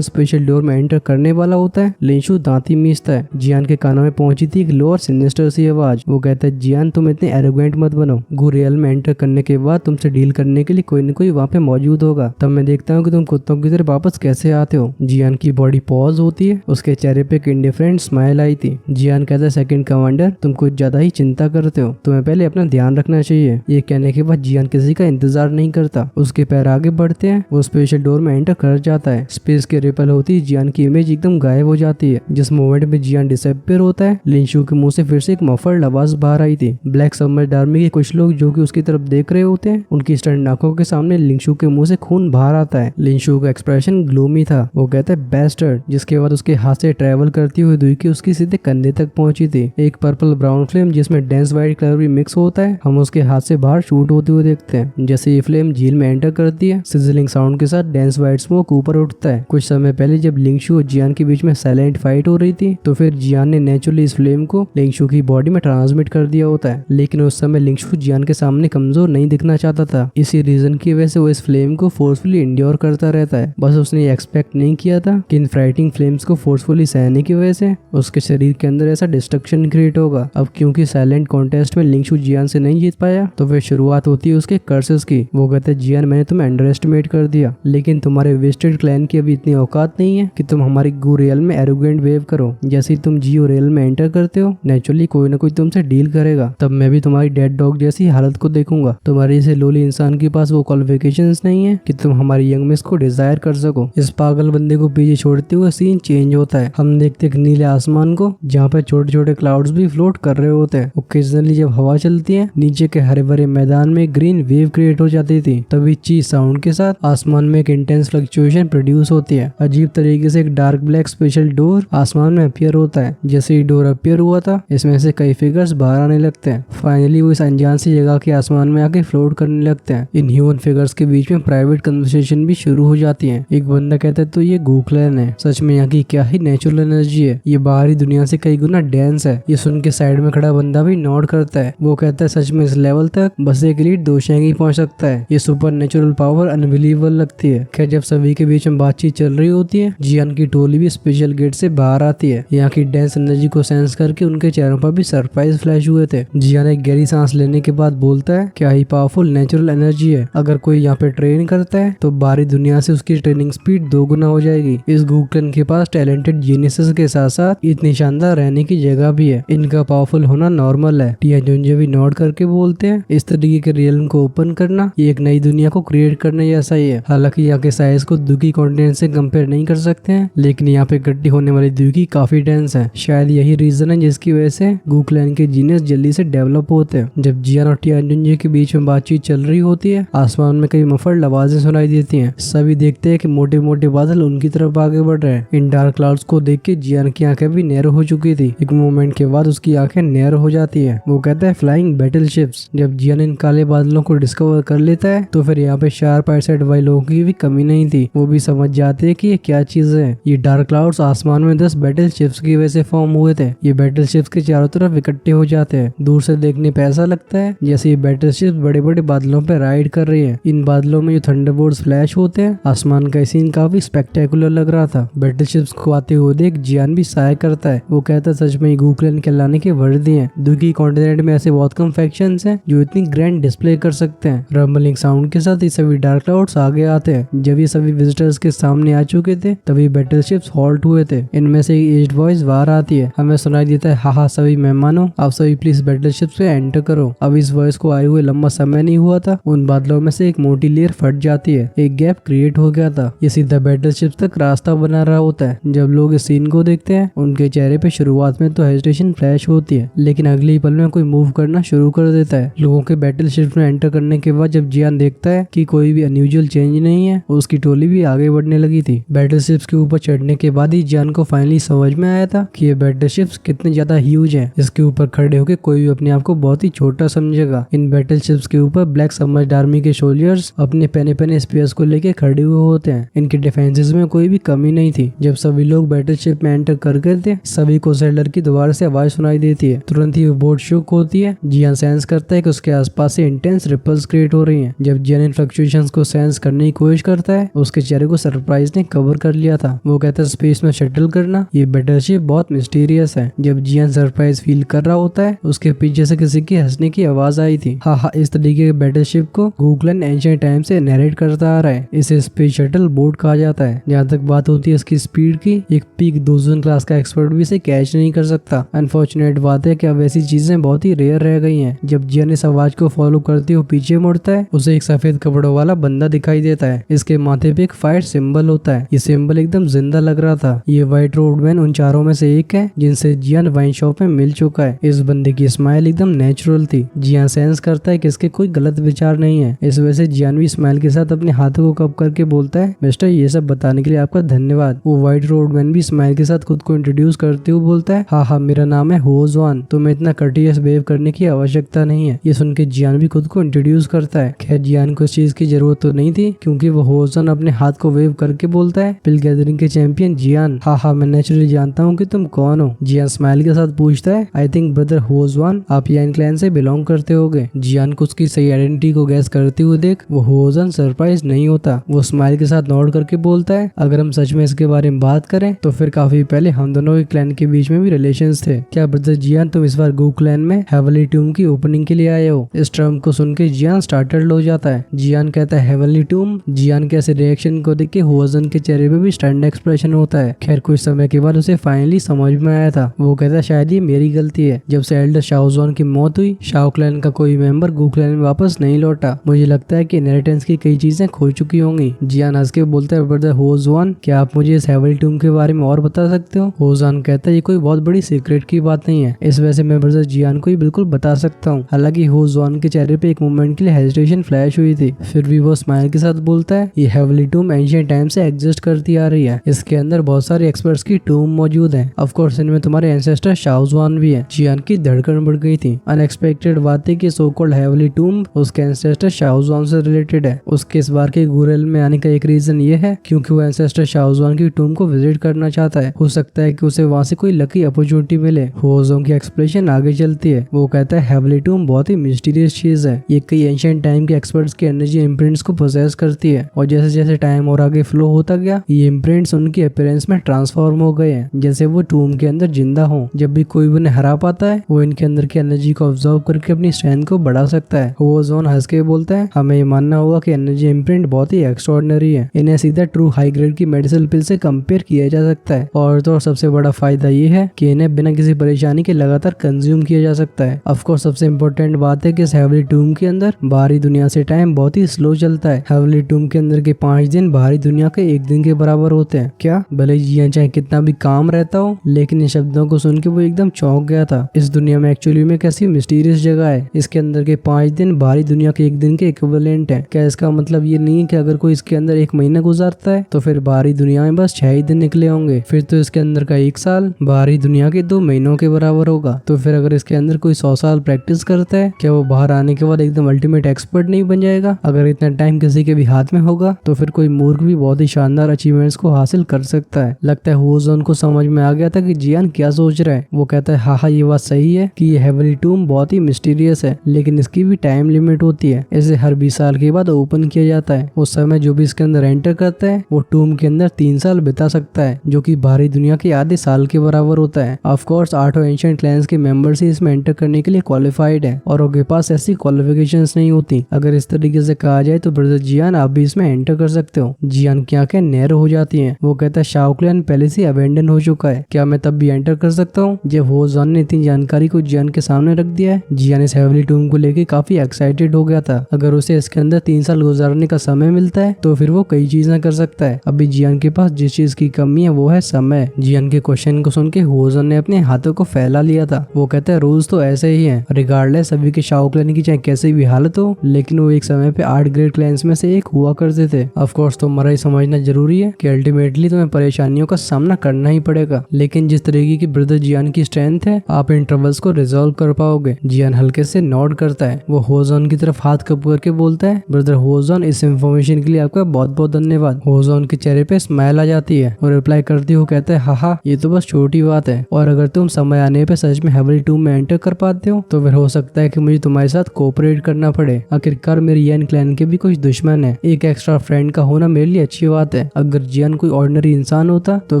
स्पेशल डोर में एंटर करने वाला होता है, लिंशु दांती मीचता है। जियान के कानों में पहुंची थी एक लो और सिनिस्टर सी आवाज। वो कहता है, जियान तुम इतने एरोगेंट मत बनो। गुरियल में एंटर करने के बाद तुमसे डील करने के लिए कोई न कोई वहाँ पे मौजूद होगा। तब मैं देखता हूँ कि तुम कुत्तों की तरह वापस कैसे आते हो। जियान की बॉडी पॉज होती है, उसके चेहरे पे एक इंडिफरेंट स्माइल आई थी। जियान कहता है, सेकंड कमांडर तुम कुछ ज्यादा ही चिंता करते हो, तुम्हें पहले अपना ध्यान रखना चाहिए। ये कहने के बाद जियान किसी का इंतजार नहीं करता, उसके पैर आगे बढ़ते हैं। वो स्पेशल डोर में एंटर कर जाता है। स्पेस के रिपल होती है, जियान की इमेज एकदम गायब हो जाती है। जिस मोमेंट में जियान डिसअपीयर होता है, लिंशु के मुंह से फिर से एक मफल्ड आवाज बाहर आई थी। ब्लैक सबमर्ज आर्मी के कुछ लोग जो कि उसकी तरफ देख रहे होते हैं, उनकी स्टंट आंखों के सामने लिंशु के मुंह से खून बाहर आता है। लिंशु का एक्सप्रेशन ग्लूमी था। वो कहता है, बेस्टर्ड। जिसके बाद उसके हाथ से ट्रेवल करती हुई दुई की उसकी सीधे कंधे तक पहुंची थी। एक पर्पल ब्राउन फ्लेम जिसमें डेंस व्हाइट कलर भी मिक्स होता है, हम उसके हाथ से बाहर शूट होते हुए देखते हैं। जैसे ये फ्लेम झील में एंटर करती है, सिजलिंग साउंड के साथ डेंस व्हाइट स्मोक ऊपर उठता है। कुछ समय पहले जब लिंशु और जियान के बीच में साइलेंट फाइट हो रही थी, तो फिर जियान ने नेचुरली इस फ्लेम को लिंशु की बॉडी में ट्रांसमिट कर दिया होता है। लेकिन उस समय लिंशु जियान के सामने कमजोर नहीं दिखना चाहता था। इसी रीजन की वजह से वो इस फ्लेम को फोर्सफुली इंड्योर करता रहता है। बस उसने एक्सपेक्ट नहीं किया था कि इन फ्राइटिंग फ्लेम्स को फोर्सफुली सहने की वजह से उसके शरीर के अंदर ऐसा डिस्ट्रक्शन क्रिएट होगा। अब क्योंकि साइलेंट कॉन्टेस्ट में लिंशु जियान से नहीं जीत पाया, तो फिर शुरुआत होती है उसके कर्सेस की। वो कहते हैं, जियान मैंने तुम्हें अंडर एस्टिमेट कर दिया, लेकिन तुम्हारे वेस्टेड क्लैन की अभी इतनी औकात नहीं है कि तुम हमारी गू रियल में एरोगेंट वेव करो। जैसे ही तुम जियो रियल में एंटर करते हो, नेचुरली कोई ना कोई तुमसे डील करेगा। तब मैं भी तुम्हारी डेड डॉग जैसी हालत को देखूंगा। तुम्हारे इसे लोली इंसान के पास वो क्वालिफिकेशंस नहीं है कि तुम हमारी यंग मिस को डिजायर कर सको। इस पागल बंदे को पीछे छोड़ते हुए सीन चेंज होता है। हम देखते हैं नीले आसमान को, जहाँ पे छोटे छोटे क्लाउड्स भी फ्लोट कर रहे होते हैं। ओकेजनली जब हवा चलती है, नीचे के हरे भरे मैदान में ग्रीन वेव क्रिएट हो जाती थी। तभी चीज साउंड के साथ आसमान में एक इंटेंस फ्लक्चुएशन प्रोड्यूस होती है। अजीब तरीके से एक डार्क ब्लैक स्पेशल डोर आसमान में अपीयर होता है। जैसे ही डोर अपीयर हुआ था, इसमें से कई फिगर्स बाहर आने लगते हैं। फाइनली वो इस अनजान सी जगह के आसमान में आके फ्लोट करने लगते हैं। इन ह्यूमन फिगर्स के बीच में प्राइवेट कन्वर्सेशन भी शुरू हो जाती है। एक बंदा कहता है, तो ये गूक्लैन है, सच में यहाँ की क्या ही नेचुरल एनर्जी है, ये बाहरी दुनिया से कई गुना डेंस है। ये सुन के साइड में खड़ा बंदा भी नोट करता है। वो कहता है, सच में इस लेवल तक बस एक एलीट दोषियांग ही पहुंच सकता है। ये सुपर नेचुरल पावर अनबिलीवेबल लगती है। खैर, जब सभी के बीच में बातचीत चल रही होती है, जियान की टोली भी स्पेशल गेट से बाहर आती है। यहाँ की डेंस एनर्जी को सेंस करके उनके चेहरों पर भी सरप्राइज फ्लैश हुए थे। जियान एक गहरी सांस लेने के बाद बोलता है, क्या ही पावरफुल नेचुरल एनर्जी है। अगर कोई यहाँ पे ट्रेन करता है, तो बाहरी दुनिया से उसकी ट्रेनिंग स्पीड 2 गुना हो जाएगी। इस गूक्लन के पास टैलेंटेड जीनियसेस के साथ साथ इतनी शानदार रहने की जगह भी है। इनका पावरफुल होना नॉर्मल है। टियाजुंजे भी नोट करके बोलते हैं, इस तरीके के रियल्म को ओपन करना ये एक नई दुनिया को क्रिएट करने जैसा ही है। हालांकि यहाँ के साइज को दुखी कॉन्टिनेंट से कंपेयर नहीं कर सकते हैं, लेकिन यहाँ पे इकट्ठी होने वाली दुखी काफी डेंस है। शायद यही रीजन है जिसकी वजह से गूक्लैन के जीनियस जल्दी से डेवलप होते हैं। जब जियान और टियाजुंजे के बीच में बातचीत चल रही होती है, आसमान में कई मफल्ड आवाजें सुनाई देती हैं। सभी देखते हैं कि मोटे मोटे बादल उनकी तरफ आगे बढ़ रहे हैं। इन डार्क क्लाउड्स को देख के जियान की आंखें भी नैरो हो चुकी थी। एक मोमेंट के बाद उसकी आंखें नैरो हो जाती है। वो कहता है, फ्लाइंग बैटल शिप्स। जब जियान इन काले बादलों को डिस्कवर कर लेता है, तो फिर यहाँ पे शार्प आईसाइट वाले लोगों की भी कमी नहीं थी। वो भी समझ जाते हैं कि ये क्या चीज है। ये डार्क क्लाउड्स आसमान में 10 बैटल शिप्स की वजह से फॉर्म हुए थे। ये बैटल शिप्स के चारों तरफ इकट्ठे हो जाते हैं। दूर से देखने पे ऐसा लगता है जैसे ये बैटल शिप्स बड़े बड़े बादलों पे राइड कर रही है। इन बादलों में जो थंडरबोल्ट्स फ्लैश होते हैं, आसमान का सीन काफी स्पेक्टेकुलर लग रहा था। बैटल शिप्स को आते हुए देख जियान भी साय करता है। वो कहता है, सच में गूक्लैन कहलाने के वर्दी हैं। दुखी कॉन्टिनेंट में ऐसे बहुत कम फैक्शंस हैं जो इतनी ग्रैंड डिस्प्ले कर सकते हैं। रंबलिंग साउंड के साथ ये सभी डार्क क्लाउड्स आगे आते हैं। जब ये सभी विजिटर्स के सामने आ चुके थे, तभी बैटल शिप्स हॉल्ट हुए थे। इनमें से एक एज्ड वॉइस बाहर आती है। हमें सुनाई देता है, हाँ सभी मेहमानों, आप सभी प्लीज बैटल शिप्स पे एंटर करो। अब इस वॉइस को आए हुए लंबा समय नहीं हुआ था। उन बादलों में से एक मोटी लेयर फट जाती है। एक गैप क्रिएट हो गया था। ये सीधा बैटल शिप्स तक रास्ता बना रहा होता है। जब लोग इस सीन को देखते हैं, उनके चेहरे पे शुरुआत में तो हेजिटेशन फ्लैश होती है, लेकिन अगले ही पल में कोई मूव करना शुरू कर देता है। लोगों के बैटल शिप्स में एंटर करने के बाद जब जियान देखता है कि कोई भी अनयूजुअल चेंज नहीं है, उसकी टोली भी आगे बढ़ने लगी थी। बैटल शिप्स के ऊपर चढ़ने के बाद ही जियान को फाइनली समझ में आया था कि ये बैटल शिप्स कितने ज्यादा ह्यूज हैं। इसके ऊपर खड़े होकर कोई भी अपने आप को बहुत ही छोटा समझेगा। इन बैटल शिप्स के ऊपर ब्लैक सबमर्ज्ड आर्मी के सोल्जर्स अपने पहने पहने स्पीयर्स को लेके खड़े हुए होते हैं। इनके डिफेंसेस में कोई भी कमी नहीं थी। जब सभी लोग बैटल शिप में एंटर कर गए थे, सभी सभी को सेलर की दोबारा से आवाज सुनाई देती है। तुरंत ही वो बोट शुक होती है। जियान सेंस करता है कि उसके आसपास से इंटेंस रिपल्स क्रिएट हो रही हैं। जब जियान इन फ्लक्चुएशंस को सेंस करने की कोशिश करता है, उसके चेहरे को सरप्राइज ने कवर कर लिया था। वो कहता है स्पेस में शटल करना ये बैटलशिप बहुत मिस्टीरियस है। जब जियान सरप्राइज फील कर रहा होता है, उसके पीछे से किसी की हंसने की आवाज आई थी। हाँ, इस तरीके के बैटलशिप को गूगलन एंशिएंट टाइम से नरेट करता आ रहा है। इसे स्पेस शटल बोट कहा जाता है। जहाँ तक बात होती है इसकी स्पीड की, एक पीक 2000 क्लास का एक्सपर्ट भी इसे कैच नहीं कर सकता। अनफॉर्चुनेट बात है कि अब ऐसी चीजें बहुत ही रेयर रह गई हैं। जब जियान इस आवाज को फॉलो करते हुए पीछे मुड़ता है, उसे एक सफेद कपड़ों वाला बंदा दिखाई देता है। इसके माथे पे एक फायर सिंबल होता है। ये सिंबल एकदम जिंदा लग रहा था। ये व्हाइट रोडमैन उन चारों में से एक है जिनसे जियान वाइन शॉप में मिल चुका है। इस बंदे की स्माइल एकदम नेचुरल थी। जियान सेंस करता है कि इसके कोई गलत विचार नहीं है। इस वजह से जियान भी स्माइल के साथ अपने हाथों को कप करके बोलता है, मिस्टर ये सब बताने के लिए आपका धन्यवाद। वो व्हाइट रोडमैन भी स्माइल के साथ खुद को इंट्रोड्यूस करते हुए बोलता है, हाँ, मेरा नाम है होजवान। तुम्हें इतना कर्टियस बिहेव करने की आवश्यकता नहीं है। ये सुन के जियान भी खुद को इंट्रोड्यूस करता है। खैर जियान को इस चीज की जरूरत तो नहीं थी, क्योंकि वो होजवान अपने हाथ को वेव करके बोलता है, पिल गैदरिंग के चैंपियन जियान। हाँ, मैं नेचुरली जानता हूँ कि तुम कौन हो। जियान स्माइल के साथ पूछता है, आई थिंक ब्रदर होजवान आप यान क्लैन से बिलोंग करते होगे। जियान को उसकी सही आइडेंटिटी को गैस करते हुए देख वो होजवान सरप्राइज नहीं होता। वो स्माइल के साथ नोट करके बोलता है, अगर हम सच में इसके बारे में बात करें तो फिर काफी पहले हम दोनों के क्लैन के बीच में भी रिलेशंस थे। क्या ब्रदर जियान तुम इस बार गू क्लैन में हेवनली टूम की ओपनिंग के लिए आए हो? इस टर्म को सुन के जियान स्टार्टल्ड हो जाता है। जियान कहता है हेवनली टूम। जियान के ऐसे रिएक्शन को देख के होजन के चेहरे पे भी स्टैंड एक्सप्रेशन होता है। खैर कुछ समय के बाद उसे फाइनली समझ में आया था। वो कहता है शायद ये मेरी गलती है। जब से एल्डर शाओजवान की मौत हुई, शाओ क्लैन का कोई मेंबर गू क्लैन में वापस नहीं लौटा। मुझे लगता है कि इनहेरिटेंस की कई चीजें खो चुकी होंगी। जियान हंस के बोलता है, ब्रदर होजवान क्या आप मुझे इस हेवनली टूम के बारे में और बता सकते हो? होजवान कहता है ये कोई बहुत बड़ी सीक्रेट की बात नहीं है। इस वजह से मैं ब्रदर जियान को ही बिल्कुल बता सकता हूँ। हालांकि होजवान के चेहरे पे एक मोमेंट के लिए हेजिटेशन फ्लैश हुई थी, फिर भी वो स्माइल के साथ बोलता है, ये हेवनली टूम एंशिएंट टाइम से एग्जिस्ट करती आ रही है। इसके अंदर बहुत सारे एक्सपर्ट्स की टूम मौजूद है। ऑफ कोर्स इनमें तुम्हारे एंसेस्टर शाओजवान भी है। जियान की धड़कन बढ़ गई थी। अनएक्सपेक्टेड बात है कि सो कॉल्ड हेवनली टूम उसके एंसेस्टर शाओजवान से रिलेटेड है। उसके इस बार के गुरेल में आने का एक रीजन ये है क्योंकि वो एंसेस्टर शाओजवान की टूम को विजिट करना चाहता है। हो सकता है कि उसे वहाँ से कोई लकी अपॉर्चुनिटी मिले। होजों की एक्सप्रेशन आगे चलती है। वो कहता है हेवनली टूम बहुत ही मिस्टीरियस चीज है। ये कई एंशिएंट टाइम के एक्सपर्ट्स के एनर्जी इम्प्रिंट्स को पोजेस करती है और जैसे जैसे टाइम और आगे फ्लो होता गया, ये इम्प्रिंट्स उनकी अपीयरेंस में ट्रांसफॉर्म हो गए हैं, जैसे वो टूम के अंदर जिंदा हो। जब भी कोई उन्हें हरा पाता है, वो इनके अंदर की एनर्जी को ऑब्जर्व करके अपनी स्ट्रेंथ को बढ़ा सकता है। वो जोन हंस के बोलता है, हमें ये मानना होगा कि एनर्जी इम्प्रिंट बहुत ही एक्स्ट्राऑर्डिनरी है। इन्हें सीधा ट्रू हाई ग्रेड की मेडिसिन पिल से कंपेयर किया जा सकता है। और तो सबसे बड़ा फायदा ये है कि इन्हें बिना किसी परेशानी के लगातार कंज्यूम किया जा सकता है। ऑफ कोर्स सबसे इम्पोर्टेंट बात है कि इस हेवनली टूम के अंदर बाहरी दुनिया से टाइम बहुत ही स्लो चलता है। हेवनली टूम के अंदर के 5 दिन बाहरी दुनिया के 1 दिन के बराबर होते हैं। क्या भले जियान चाहे कितना भी काम रहता हो, लेकिन इन शब्दों को सुन के वो एकदम चौंक गया था। इस दुनिया में एक्चुअली में कैसी मिस्टीरियस जगह है। इसके अंदर के 5 दिन बाहरी दुनिया के 1 दिन के इक्विवेलेंट है। क्या इसका मतलब ये नहीं है कि अगर कोई इसके अंदर 1 महीना गुजारता है तो फिर बाहरी दुनिया में बस 6 ही दिन निकले होंगे? फिर तो इसके अंदर का 1 साल बाहरी दुनिया के 2 महीनों के बराबर होगा। तो फिर अगर इसके अंदर कोई 100 साल प्रैक्टिस करता है, क्या वो बाहर आने के बाद एकदम अल्टीमेट एक्सपर्ट नहीं बन जाएगा? अगर इतना टाइम किसी के भी हाथ में होगा तो फिर कोई मूर्ख भी बहुत ही शानदार अचीवमेंट्स को हासिल कर सकता है। लगता है होजोन को समझ में आ गया था कि जियान क्या सोच रहा है। वो कहता है, हाँ ये बात सही है कि ये हेवनली टूम बहुत ही मिस्टीरियस है, लेकिन इसकी भी टाइम लिमिट होती है। इसे हर 20 साल के बाद ओपन किया जाता है। उस समय जो भी इसके अंदर एंटर करता है वो टूम के अंदर 3 साल बिता सकता है, जो कि बाहरी दुनिया के आधे साल के बराबर होता है। ऑफ कोर्स 8 एंशिएंट क्लैंस के मेंबर्स ही इसमें एंटर करने के लिए क्वालिफाइड है और उनके पास ऐसी क्वालिफिकेशंस नहीं होती। अगर इस तरीके से कहा जाए तो ब्रदर जियान आप भी इसमें एंटर कर सकते हो। जियान की आंखें नैरो हो जाती हैं। वो कहता है, शाओ क्लैन पहले से अबेंडन हो चुका है, क्या मैं तब भी एंटर कर सकता हूँ? जब होजोन ने इतनी जानकारी को जियान के सामने रख दिया है, जियान इस हेवनली टूम को लेके काफी एक्साइटेड हो गया था। अगर उसे इसके अंदर 3 साल गुजारने का समय मिलता है तो फिर वो कई चीजें कर सकता है। अभी जियान के पास जिस चीज की कमी है वो है समय। जियान के क्वेश्चन को सुन के होजोन ने अपने हाथों को फैला लिया था। वो कहता है, रूल्स तो ऐसे ही हैं, रिगार्डलेस सभी के शाओ क्लैन की चाहे कैसी भी हालत हो, लेकिन वो एक समय पे 8 ग्रेट क्लैंस में से एक हुआ करते थे। ऑफ कोर्स तुम्हारा ही समझना जरूरी है कि अल्टीमेटली तुम्हें परेशानियों का सामना करना ही पड़ेगा, लेकिन जिस तरीके की ब्रदर जियान की स्ट्रेंथ है, आप इन ट्रबल्स को रिजॉल्व कर पाओगे। जियान हल्के से नोड करता है। वो होजोन की तरफ हाथ कप करके बोलता है, ब्रदर होजोन इस इंफॉर्मेशन के लिए आपका बहुत बहुत धन्यवाद। होजोन के चेहरे पे स्माइल आ जाती है और रिप्लाई करती हुए कहता है, हाँ ये तो बस छोटी बात है, और अगर तुम समय आने पे सच में हेवनली टूम में एंटर कर पाते हो तो फिर हो सकता है कि मुझे तुम्हारे साथ कोऑपरेट करना पड़े। आखिरकार मेरे यन क्लैन के भी कुछ दुश्मन है, एक एक्स्ट्रा फ्रेंड का होना मेरे लिए अच्छी बात है। अगर जियान कोई ऑर्डिनरी इंसान होता तो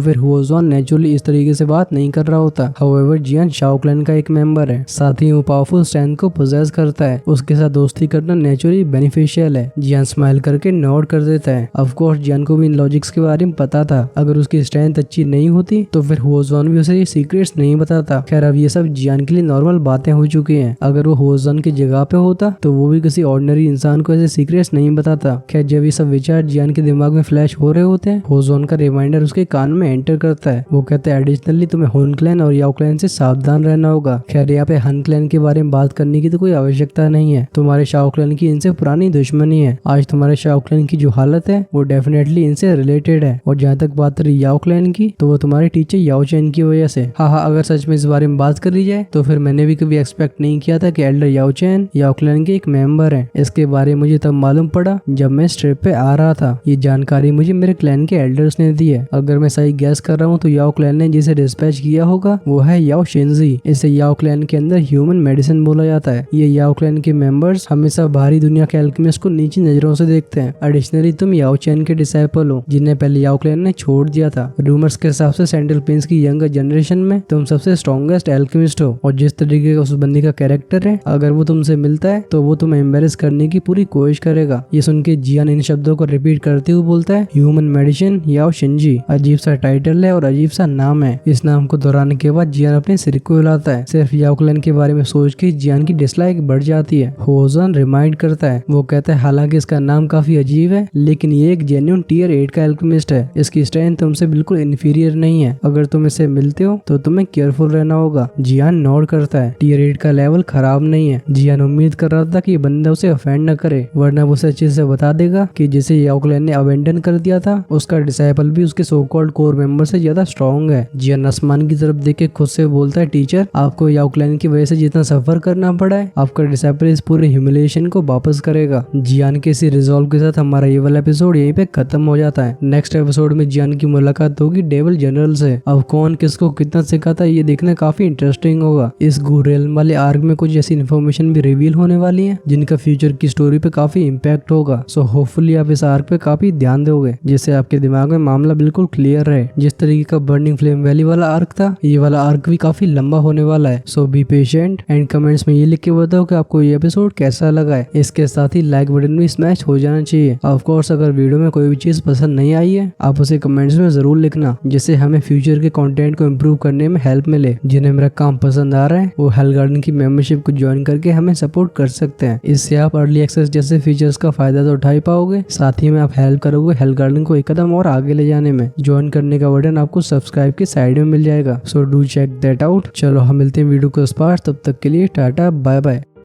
फिर हुओजॉन नेचुरली इस तरीके से बात नहीं कर रहा होता। हाउएवर जियान शाओ क्लैन का एक मेंबर है, साथ ही वो पावरफुल स्ट्रेंथ को पोजेस करता है, उसके साथ दोस्ती करना नेचुरली बेनिफिशियल है। जियान स्माइल करके नोट कर देता है। ऑफ कोर्स जियान को भी इन लॉजिक्स के बारे में पता था, अगर उसकी स्ट्रेंथ अच्छी नहीं होती तो फिर हुओजॉन भी उसे ये सीक्रेट्स नहीं बताता। खैर अब ये सब जियान के लिए नॉर्मल बातें हो चुकी हैं। अगर वो हुओजॉन की जगह पे होता तो वो भी किसी ऑर्डिनरी इंसान को ऐसे सीक्रेट्स नहीं बताता। खैर जब ये सब विचार जियान के दिमाग में फ्लैश हो रहे होते हैं, हुओजॉन का रिमाइंडर उसके कान में एंटर करता है। वो कहता है एडिशनली तुम्हें होन क्लैन और याओ क्लैन से सावधान रहना होगा। खैर यहाँ पे हन क्लैन के बारे में बात करने की तो कोई आवश्यकता नहीं है, तुम्हारे शाओ क्लैन की इनसे पुरानी दुश्मनी है। आज तुम्हारे शाओ क्लैन की जो हालत है वो डेफिनेटली इनसे रिलेटेड है। और जहाँ तक बात रही याओ क्लैन की, तो वो तुम्हारे टीचर याओ चैन की वजह से। हाँ, अगर सच में इस बारे में बात करी जाए तो फिर मैंने भी कभी एक्सपेक्ट नहीं किया था कि एल्डर याओ चैन याओ क्लैन के एक मेंबर है। इसके बारे में मुझे तब मालूम पड़ा जब मैं इस ट्रिप पे आ रहा था। ये जानकारी मुझे मेरे क्लैन के एल्डर्स ने दी है। अगर मैं सही गैस कर रहा हूँ तो याओ क्लैन ने जिसे डिस्पैच किया होगा वो है याओ शिनजी। इसे याओ क्लैन के अंदर ह्यूमन मेडिसिन बोला जाता है। ये याओ क्लैन के मेंबर्स हमेशा बाहरी दुनिया के अल्केमिस्ट को नीची नजरों से देखते हैं। एडिशनली तुम याओ चैन के डिसाइपल हो, जिन्हें पहले याओ क्लैन ने छोड़ दिया था। रूमर्स के हिसाब से सेंट्रल प्लेन्स की यंगर जनरेशन में तुम सबसे स्ट्रॉन्गेस्ट एल्केमिस्ट हो, और जिस तरीके का उस बंदी का कैरेक्टर है, अगर वो तुमसे मिलता है तो वो तुम्हें एम्बेरस करने की पूरी कोशिश करेगा। ये सुन के जियान इन शब्दों को रिपीट करते हुए बोलता है ह्यूमन मेडिसिन याओ शिनजी। अजीब सा टाइटल है और अजीब सा नाम है। इस नाम को दोहराने के बाद जियान अपने सिर को हिलाता है। सिर्फ याओ क्लैन के बारे में सोच के जियान की डिसलाइक बढ़ जाती है। हुओजॉन रिमाइंड करता है, वो कहता है हालांकि इसका नाम काफी अजीब है, लेकिन ये एक जेन्युइन टियर 8 का एल्केमिस्ट है। इसकी स्ट्रेंथ तुमसे बिल्कुल इन्फीरियर नहीं है। अगर तुम इससे मिलते हो तो तुम्हें केयरफुल रहना होगा। जियान नोट करता है, टियर 8 का लेवल खराब नहीं है। जियान उम्मीद कर रहा था कि ये बंदा उसे ऑफेंड न करे, वरना वो उसे अच्छे से बता देगा कि जिसे याओ क्लैन ने अबेंडन कर दिया था उसका डिसाइपल भी उसके सो कॉल्ड कोर मेंबर से ज्यादा स्ट्रॉन्ग है। जियान आसमान की तरफ देख के खुद से बोलता है टीचर, आपको याओ क्लैन की वजह से जितना सफर करना पड़ा है, आपका डिसाइपल इस पूरे ह्यूमिलिएशन को वापस करेगा। जियान के इसी रिजॉल्व के साथ हमारा ये वाला एपिसोड यहीं पे खत्म हो जाता है। नेक्स्ट एपिसोड में जियान की मुलाकात होगी डेविल जनरल से। अब कौन किसको कितना सिखाता है ये देखना काफी इंटरेस्टिंग होगा। इस गुरेल वाले आर्क में कुछ ऐसी इन्फॉर्मेशन भी रिवील होने वाली है जिनका फ्यूचर की स्टोरी पे काफी इम्पैक्ट होगा। सो होपफुली आप इस आर्क पे काफी ध्यान दोगे, जिससे आपके दिमाग में मामला बिल्कुल क्लियर रहे। जिस तरीके का बर्निंग फ्लेम वैली वाला आर्क था, ये वाला आर्क भी काफी लंबा होने वाला है। सो बी पेशेंट एंड कमेंट्स में ये लिख के बताओ कि आपको ये एपिसोड कैसा लगा है। इसके साथ ही लाइक बटन भी स्मैश हो जाना चाहिए। ऑफ कोर्स अगर वीडियो में कोई भी चीज पसंद नहीं आई है आप उसे कमेंट्स में जरूर लिखना, जिससे हमें फ्यूचर के कंटेंट को इम्प्रूव करने में हेल्प मिले। जिन्हें मेरा काम पसंद आ रहा है वो हेल गार्डन की मेंबरशिप को ज्वाइन करके हमें सपोर्ट कर सकते हैं। इससे आप अर्ली एक्सेस जैसे फीचर्स का फायदा तो उठा ही पाओगे, साथ ही में आप हेल्प करोगे हेल गार्डन को एक कदम और आगे ले जाने में। ज्वाइन करने का बटन आपको सब्सक्राइब की साइड में मिल जाएगा। So do check that out. चलो हम मिलते हैं वीडियो को इस पार, तब तक के लिए टाटा बाय बाय।